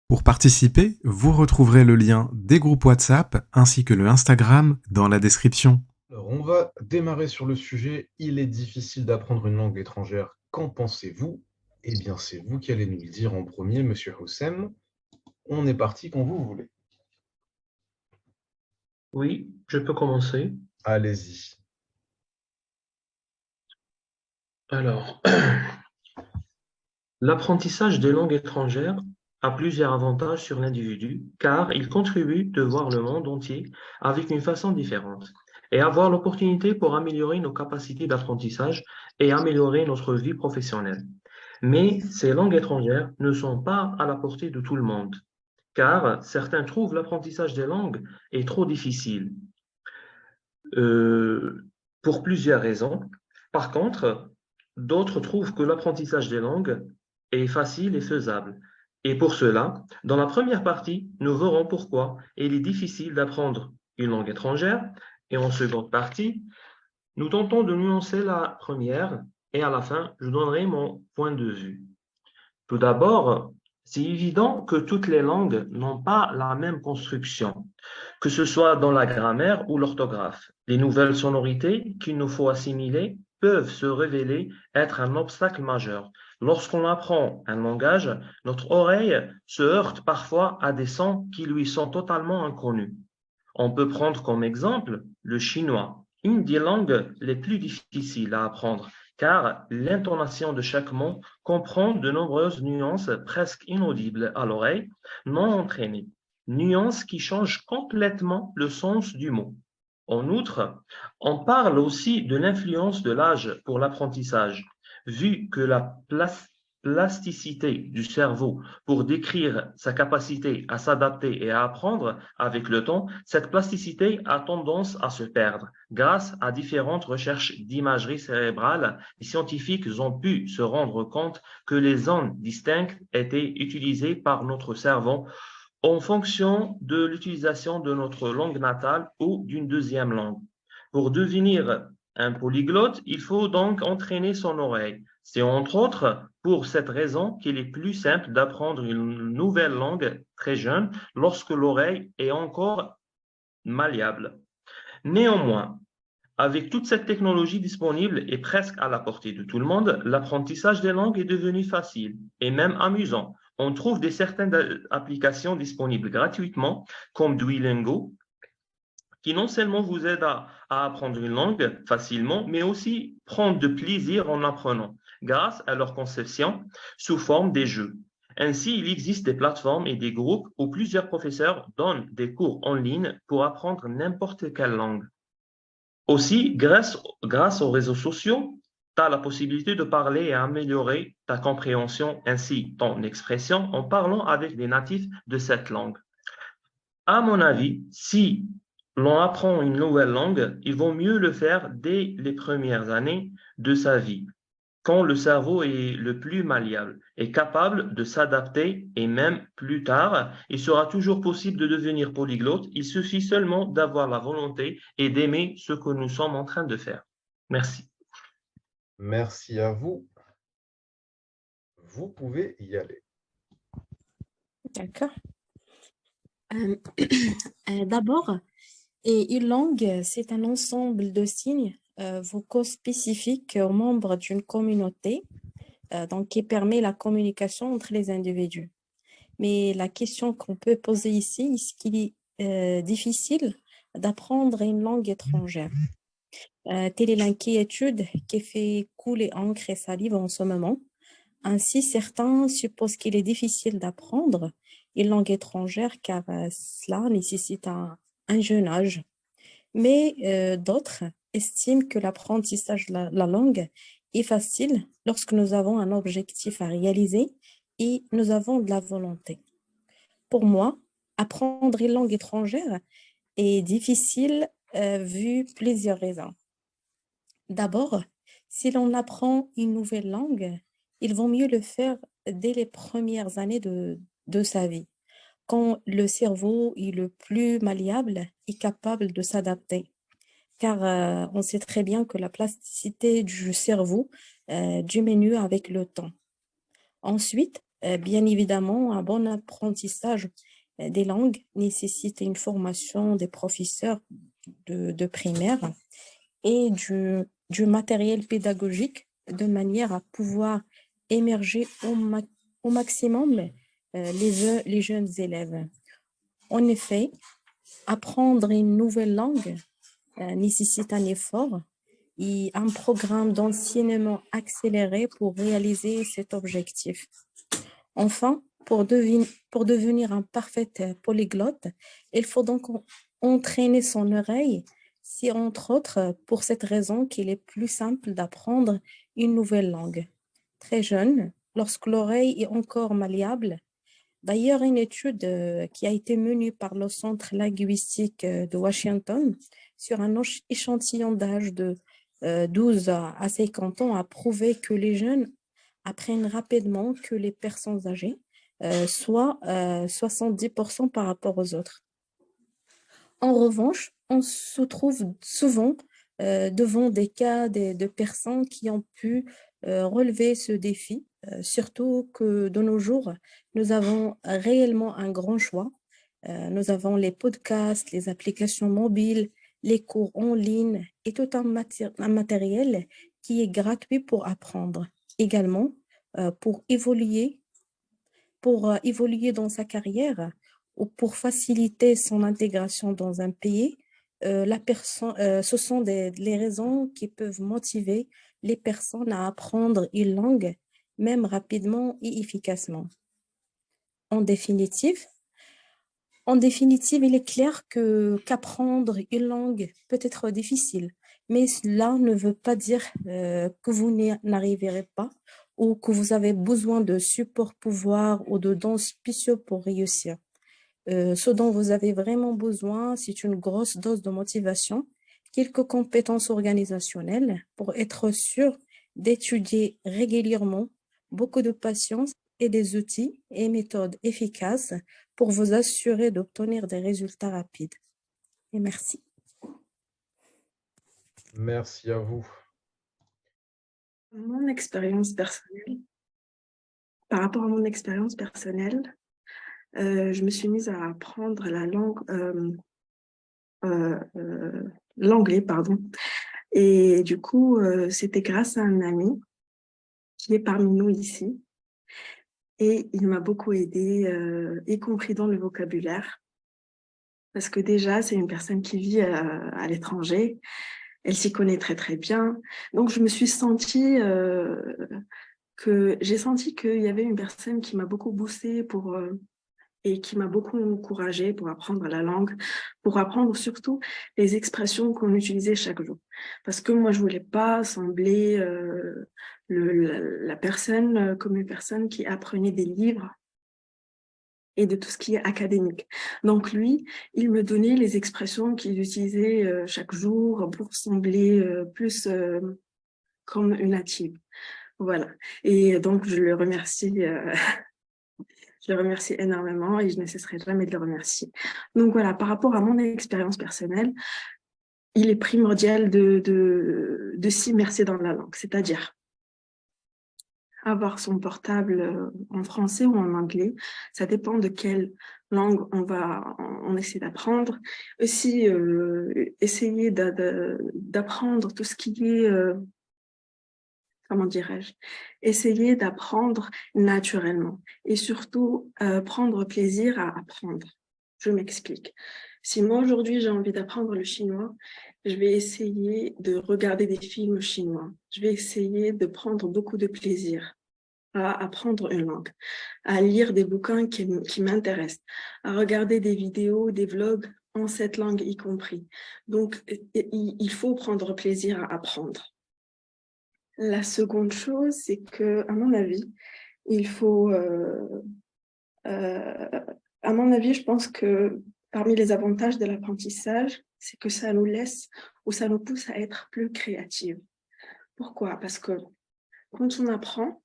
Pour participer, vous retrouverez le lien des groupes WhatsApp ainsi que le Instagram dans la description. Alors, on va démarrer sur le sujet. Il est difficile d'apprendre une langue étrangère. Qu'en pensez-vous? Eh bien, c'est vous qui allez nous le dire en premier, monsieur Houssem. On est parti quand vous voulez. Oui, je peux commencer. Allez-y. Alors, l'apprentissage des langues étrangères a plusieurs avantages sur l'individu car il contribue de voir le monde entier avec une façon différente et avoir l'opportunité pour améliorer nos capacités d'apprentissage et améliorer notre vie professionnelle. Mais ces langues étrangères ne sont pas à la portée de tout le monde car certains trouvent l'apprentissage des langues est trop difficile euh, pour plusieurs raisons. Par contre, d'autres trouvent que l'apprentissage des langues est facile et faisable. Et pour cela, dans la première partie, nous verrons pourquoi il est difficile d'apprendre une langue étrangère. Et en seconde partie, nous tentons de nuancer la première et à la fin, je donnerai mon point de vue. Tout d'abord, c'est évident que toutes les langues n'ont pas la même construction, que ce soit dans la grammaire ou l'orthographe. Les nouvelles sonorités qu'il nous faut assimiler peuvent se révéler être un obstacle majeur. Lorsqu'on apprend un langage, notre oreille se heurte parfois à des sons qui lui sont totalement inconnus. On peut prendre comme exemple le chinois, une des langues les plus difficiles à apprendre, car l'intonation de chaque mot comprend de nombreuses nuances presque inaudibles à l'oreille, non entraînées, nuances qui changent complètement le sens du mot. En outre, on parle aussi de l'influence de l'âge pour l'apprentissage, vu que la plasticité du cerveau pour décrire sa capacité à s'adapter et à apprendre avec le temps, cette plasticité a tendance à se perdre. Grâce à différentes recherches d'imagerie cérébrale, les scientifiques ont pu se rendre compte que les zones distinctes étaient utilisées par notre cerveau en fonction de l'utilisation de notre langue natale ou d'une deuxième langue. Pour devenir un polyglotte, il faut donc entraîner son oreille. C'est entre autres pour cette raison qu'il est plus simple d'apprendre une nouvelle langue très jeune lorsque l'oreille est encore malléable. Néanmoins, avec toute cette technologie disponible et presque à la portée de tout le monde, l'apprentissage des langues est devenu facile et même amusant. On trouve certaines applications disponibles gratuitement, comme Duolingo, qui non seulement vous aident à apprendre une langue facilement, mais aussi prendre de plaisir en apprenant, grâce à leur conception sous forme des jeux. Ainsi, il existe des plateformes et des groupes où plusieurs professeurs donnent des cours en ligne pour apprendre n'importe quelle langue. Aussi, grâce aux réseaux sociaux, tu as la possibilité de parler et améliorer ta compréhension ainsi ton expression en parlant avec des natifs de cette langue. À mon avis, si l'on apprend une nouvelle langue, il vaut mieux le faire dès les premières années de sa vie, quand le cerveau est le plus malléable, est capable de s'adapter et même plus tard, il sera toujours possible de devenir polyglotte. Il suffit seulement d'avoir la volonté et d'aimer ce que nous sommes en train de faire. Merci. Merci à vous. Vous pouvez y aller. D'accord. Euh, D'abord, une langue, c'est un ensemble de signes vocaux spécifiques aux membres d'une communauté, donc qui permet la communication entre les individus. Mais la question qu'on peut poser ici, est-ce qu'il est difficile d'apprendre une langue étrangère? Telle est l'inquiétude qui fait couler encre et salive en ce moment. Ainsi, certains supposent qu'il est difficile d'apprendre une langue étrangère car cela nécessite un jeune âge. Mais d'autres estiment que l'apprentissage de la langue est facile lorsque nous avons un objectif à réaliser et nous avons de la volonté. Pour moi, apprendre une langue étrangère est difficile vu plusieurs raisons. D'abord, si l'on apprend une nouvelle langue, il vaut mieux le faire dès les premières années de sa vie, quand le cerveau est le plus malléable et capable de s'adapter. Car on sait très bien que la plasticité du cerveau diminue avec le temps. Ensuite, Bien évidemment, un bon apprentissage des langues nécessite une formation des professeurs de primaire et du matériel pédagogique de manière à pouvoir émerger au maximum les jeunes élèves. En effet, apprendre une nouvelle langue nécessite un effort et un programme d'enseignement accéléré pour réaliser cet objectif. Enfin, pour devenir un parfait polyglotte, il faut donc entraîner son oreille. C'est entre autres pour cette raison qu'il est plus simple d'apprendre une nouvelle langue. Très jeune, lorsque l'oreille est encore malléable. D'ailleurs, une étude qui a été menée par le Centre linguistique de Washington sur un échantillon d'âge de 12 à 50 ans a prouvé que les jeunes apprennent rapidement que les personnes âgées, soit 70% par rapport aux autres. En revanche, on se trouve souvent devant des cas de personnes qui ont pu relever ce défi, surtout que de nos jours, nous avons réellement un grand choix. Nous avons les podcasts, les applications mobiles, les cours en ligne et tout un matériel qui est gratuit pour apprendre. Également, pour évoluer dans sa carrière ou pour faciliter son intégration dans un pays, ce sont les raisons qui peuvent motiver les personnes à apprendre une langue, même rapidement et efficacement. En définitive, il est clair qu'apprendre une langue peut être difficile, mais cela ne veut pas dire que vous n'arriverez pas ou que vous avez besoin de support pouvoir ou de dons spéciaux pour réussir. Ce dont vous avez vraiment besoin, c'est une grosse dose de motivation, quelques compétences organisationnelles pour être sûr d'étudier régulièrement, beaucoup de patience et des outils et méthodes efficaces pour vous assurer d'obtenir des résultats rapides. Et merci. Merci à vous. Mon expérience personnelle, par rapport à mon expérience personnelle, je me suis mise à apprendre l'anglais, pardon. Et du coup, c'était grâce à un ami qui est parmi nous ici. Et il m'a beaucoup aidée, y compris dans le vocabulaire. Parce que déjà, c'est une personne qui vit à l'étranger. Elle s'y connaît très, très bien. Donc, j'ai senti qu'il y avait une personne qui m'a beaucoup boostée et qui m'a beaucoup encouragée pour apprendre la langue, pour apprendre surtout les expressions qu'on utilisait chaque jour. Parce que moi, je voulais pas sembler la personne comme une personne qui apprenait des livres et de tout ce qui est académique. Donc lui, il me donnait les expressions qu'il utilisait chaque jour pour sembler plus comme une native. Voilà. Et donc, je le remercie énormément et je ne cesserai jamais de le remercier. Donc voilà, par rapport à mon expérience personnelle, il est primordial de s'immerser dans la langue, c'est-à-dire avoir son portable en français ou en anglais, ça dépend de quelle langue on essaie d'apprendre. Aussi, essayer d'apprendre tout ce qui est... comment dirais-je, essayer d'apprendre naturellement et surtout prendre plaisir à apprendre. Je m'explique. Si moi aujourd'hui j'ai envie d'apprendre le chinois, je vais essayer de regarder des films chinois. Je vais essayer de prendre beaucoup de plaisir à apprendre une langue, à lire des bouquins qui m'intéressent, à regarder des vidéos, des vlogs en cette langue y compris. Donc, il faut prendre plaisir à apprendre. La seconde chose, c'est que, à mon avis, à mon avis, je pense que parmi les avantages de l'apprentissage, c'est que ça nous laisse ou ça nous pousse à être plus créatifs. Pourquoi? Parce que quand on apprend,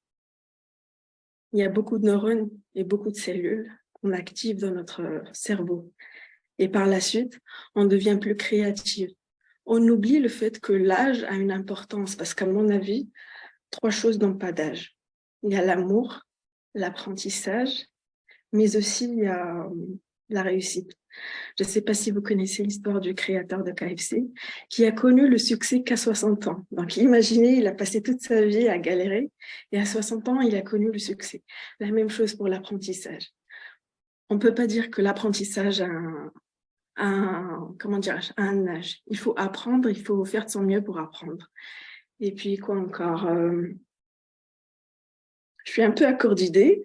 il y a beaucoup de neurones et beaucoup de cellules qu'on active dans notre cerveau. Et par la suite, on devient plus créatif. On oublie le fait que l'âge a une importance parce qu'à mon avis, 3 choses n'ont pas d'âge. Il y a l'amour, l'apprentissage, mais aussi il y a la réussite. Je ne sais pas si vous connaissez l'histoire du créateur de KFC, qui a connu le succès qu'à 60 ans. Donc imaginez, il a passé toute sa vie à galérer, et à 60 ans, il a connu le succès. La même chose pour l'apprentissage. On ne peut pas dire que l'apprentissage a comment dirais-je, un âge. Il faut apprendre, il faut faire de son mieux pour apprendre. Et puis, quoi encore je suis un peu à court d'idées,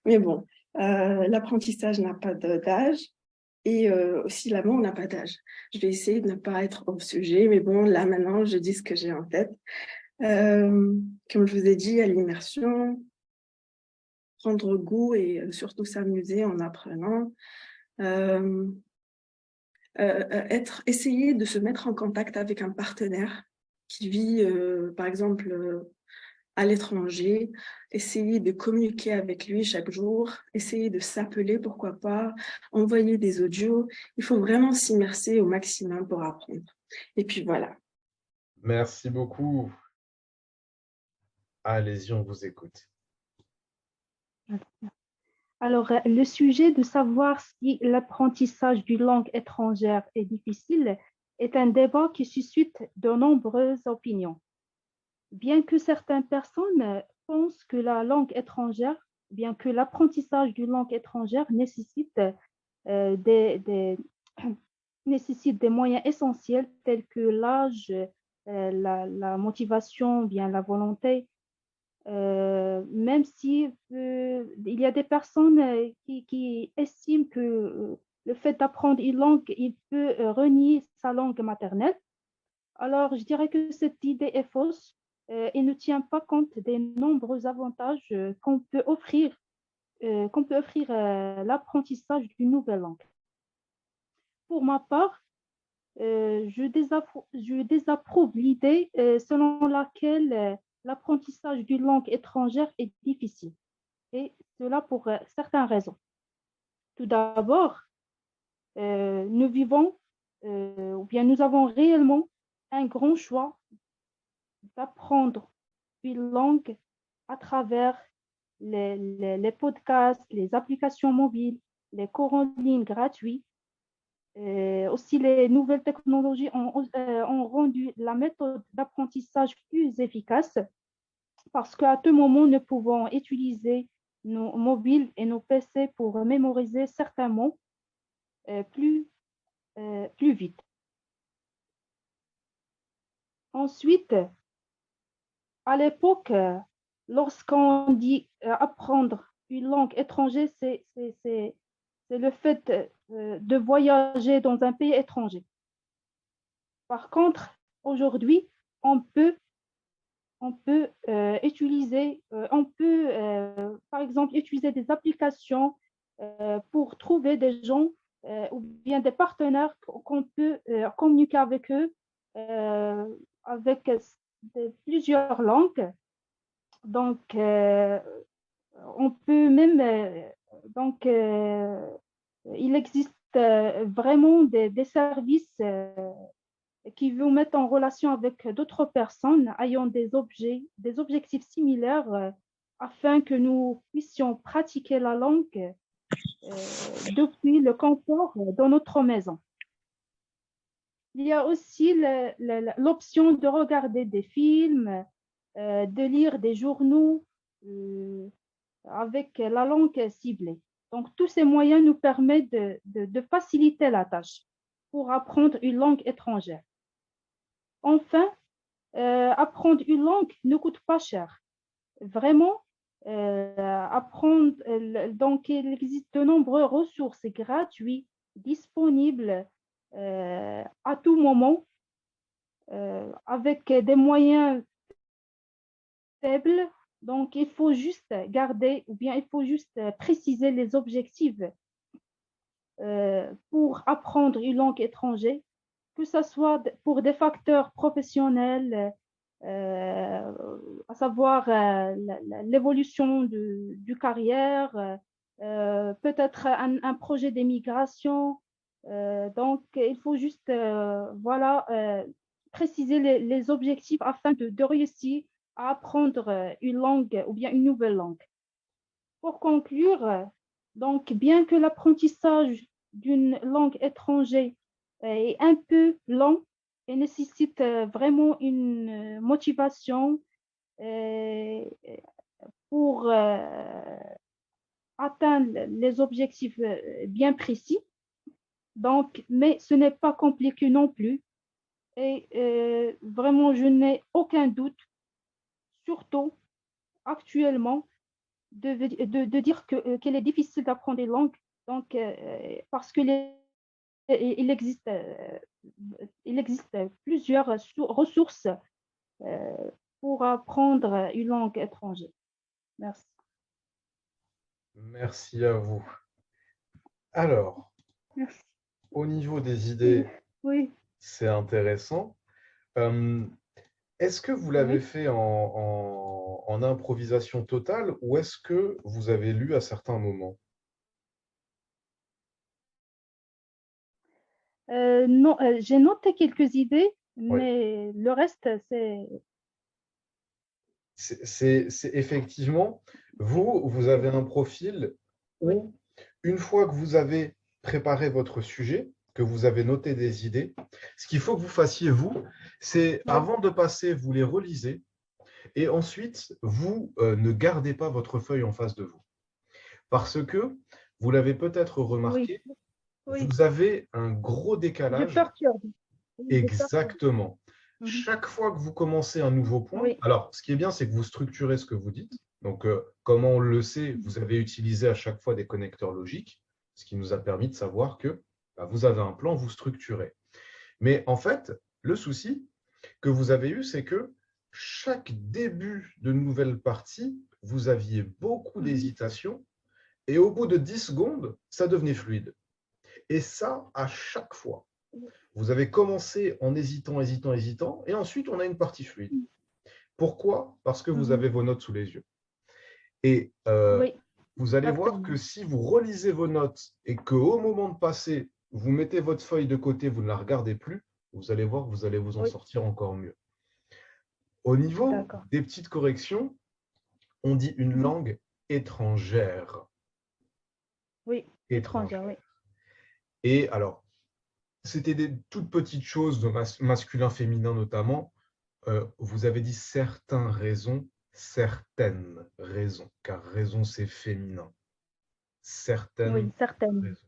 mais bon, l'apprentissage n'a pas d'âge et aussi l'amour n'a pas d'âge. Je vais essayer de ne pas être hors sujet, mais bon, là maintenant, je dis ce que j'ai en tête. Comme je vous ai dit, à l'immersion, prendre goût et surtout s'amuser en apprenant. Essayer de se mettre en contact avec un partenaire qui vit, par exemple, à l'étranger, essayer de communiquer avec lui chaque jour, essayer de s'appeler, pourquoi pas, envoyer des audios. Il faut vraiment s'immerser au maximum pour apprendre. Et puis voilà. Merci beaucoup. Allez-y, on vous écoute. Alors, le sujet de savoir si l'apprentissage d'une langue étrangère est difficile est un débat qui suscite de nombreuses opinions. Bien que certaines personnes pensent que la langue étrangère, bien que l'apprentissage d'une langue étrangère nécessite nécessite des moyens essentiels tels que l'âge, la motivation, bien la volonté, même si il y a des personnes qui estiment que le fait d'apprendre une langue, il peut renier sa langue maternelle. Alors, je dirais que cette idée est fausse et ne tient pas compte des nombreux avantages qu'on peut offrir l'apprentissage d'une nouvelle langue. Pour ma part, je désapprouve l'idée selon laquelle l'apprentissage d'une langue étrangère est difficile, et cela pour certaines raisons. Tout d'abord, nous vivons, ou bien nous avons réellement un grand choix d'apprendre une langue à travers les podcasts, les applications mobiles, les cours en ligne gratuits. Aussi, les nouvelles technologies ont rendu la méthode d'apprentissage plus efficace parce qu'à tout moment, nous pouvons utiliser nos mobiles et nos PC pour mémoriser certains mots plus vite. Ensuite, à l'époque, lorsqu'on dit apprendre une langue étrangère, c'est le fait de voyager dans un pays étranger. Par contre, aujourd'hui, on peut utiliser, par exemple, utiliser des applications pour trouver des gens ou bien des partenaires qu'on peut communiquer avec eux avec plusieurs langues. Donc, on peut même, il existe vraiment des services qui vous mettent en relation avec d'autres personnes ayant des objectifs similaires afin que nous puissions pratiquer la langue depuis le confort de notre maison. Il y a aussi l'option de regarder des films, de lire des journaux avec la langue ciblée. Donc, tous ces moyens nous permettent de faciliter la tâche pour apprendre une langue étrangère. Enfin, apprendre une langue ne coûte pas cher. Vraiment, apprendre, donc il existe de nombreuses ressources gratuites disponibles à tout moment avec des moyens faibles. Donc, il faut juste garder ou bien il faut juste préciser les objectifs pour apprendre une langue étrangère, que ce soit pour des facteurs professionnels, à savoir l'évolution du carrière, peut-être un projet d'émigration. Donc, il faut juste préciser les objectifs afin de réussir à apprendre une langue ou bien une nouvelle langue. Pour conclure, donc, bien que l'apprentissage d'une langue étrangère est un peu lent et nécessite vraiment une motivation euh, pour atteindre les objectifs bien précis, donc, mais ce n'est pas compliqué non plus. Et vraiment, je n'ai aucun doute, surtout actuellement, de dire qu'elle est difficile d'apprendre des langues, donc, parce que il existe, il existe plusieurs ressources euh, pour apprendre une langue étrangère. Merci. Merci à vous. Alors, Merci. au niveau des idées, Oui, c'est intéressant. Est-ce que vous l'avez oui. fait en improvisation totale ou est-ce que vous avez lu à certains moments? Non, j'ai noté quelques idées, Oui. mais le reste, c'est... C'est effectivement, vous avez un profil Oui, où, une fois que vous avez préparé votre sujet, que vous avez noté des idées, ce qu'il faut que vous fassiez, vous, c'est oui, avant de passer, vous les relisez et ensuite, vous ne gardez pas votre feuille en face de vous. Parce que, vous l'avez peut-être oui, remarqué, oui. vous avez un gros Je décalage. perturbe. Oui, je perturbe. Exactement. Mhm. Chaque fois que vous commencez un nouveau point, Oui, alors ce qui est bien, c'est que vous structurez ce que vous dites. Donc, comment on le sait, vous avez utilisé à chaque fois des connecteurs logiques, ce qui nous a permis de savoir que bah, vous avez un plan, vous structurez. Mais en fait, le souci que vous avez eu, c'est que chaque début de nouvelle partie, vous aviez beaucoup mhm. d'hésitation et au bout de 10 secondes, ça devenait fluide. Et ça, à chaque fois. Vous avez commencé en hésitant, hésitant, hésitant, et ensuite on a une partie fluide. Pourquoi? Parce que vous Mhm. avez vos notes sous les yeux. Et Oui, vous allez voir exactement. que si vous relisez vos notes et qu'au moment de passer, vous mettez votre feuille de côté, vous ne la regardez plus, vous allez voir que vous allez vous en Oui, sortir encore mieux. Au niveau d'accord. des petites corrections, on dit une Mhm. langue étrangère. Oui, étrangère, Étrangère. oui. Et alors, c'était des toutes petites choses de masculin, féminin notamment. Vous avez dit certaines raisons, car raison c'est féminin. Certaines Oui, certaines. raisons.